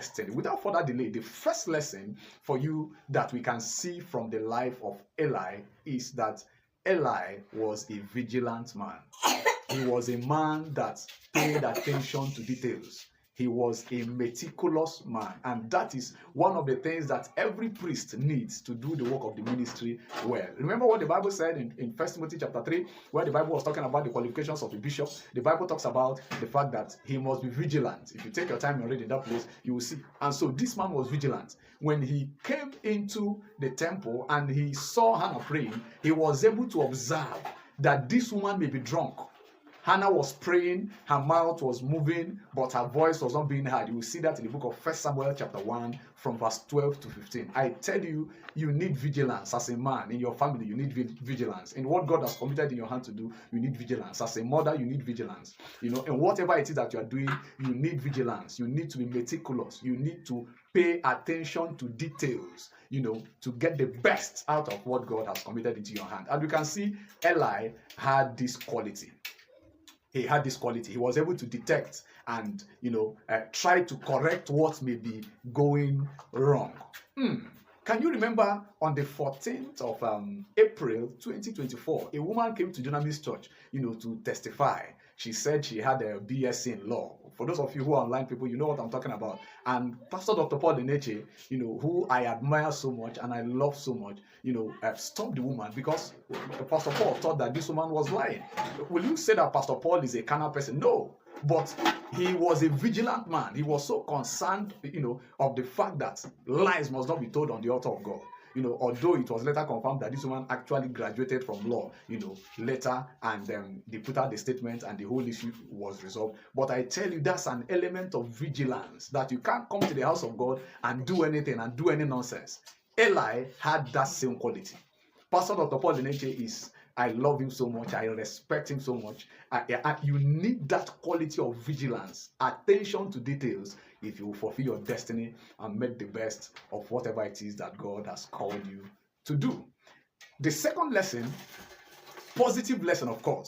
destiny. Without further delay, the first lesson for you that we can see from the life of Eli is that Eli was a vigilant man. He was a man that paid attention to details. He was a meticulous man, and that is one of the things that every priest needs to do the work of the ministry well. Remember what the Bible said in 1 Timothy chapter 3, where the Bible was talking about the qualifications of a bishop. The Bible talks about the fact that he must be vigilant. If you take your time and read in that place, you will see. And so this man was vigilant. When he came into the temple and he saw Hannah praying, he was able to observe that this woman may be drunk. Hannah was praying, her mouth was moving, but her voice was not being heard. You will see that in the book of 1 Samuel chapter 1 from verse 12 to 15. I tell you, you need vigilance as a man. In your family, you need vigilance. In what God has committed in your hand to do, you need vigilance. As a mother, you need vigilance. And whatever it is that you are doing, you need vigilance. You need to be meticulous. You need to pay attention to details, to get the best out of what God has committed into your hand. And you can see Eli had this quality. He had this quality. He was able to detect and, try to correct what may be going wrong. Can you remember on the 14th of April 2024, a woman came to Dunamis Church, to testify. She said she had a BSc in law. For those of you who are online people, you know what I'm talking about. And Pastor Dr. Paul Deneche, who I admire so much and I love so much, stopped the woman because Pastor Paul thought that this woman was lying. Will you say that Pastor Paul is a carnal person? No. But he was a vigilant man. He was so concerned, of the fact that lies must not be told on the altar of God. Although it was later confirmed that this woman actually graduated from law, later, and they put out the statement and the whole issue was resolved. But I tell you, that's an element of vigilance, that you can't come to the house of God and do anything and do any nonsense. Eli had that same quality. Pastor Dr. Paul Deneche I love him so much. I respect him so much. You need that quality of vigilance, attention to details, if you fulfill your destiny and make the best of whatever it is that God has called you to do. The second lesson, positive lesson, of course,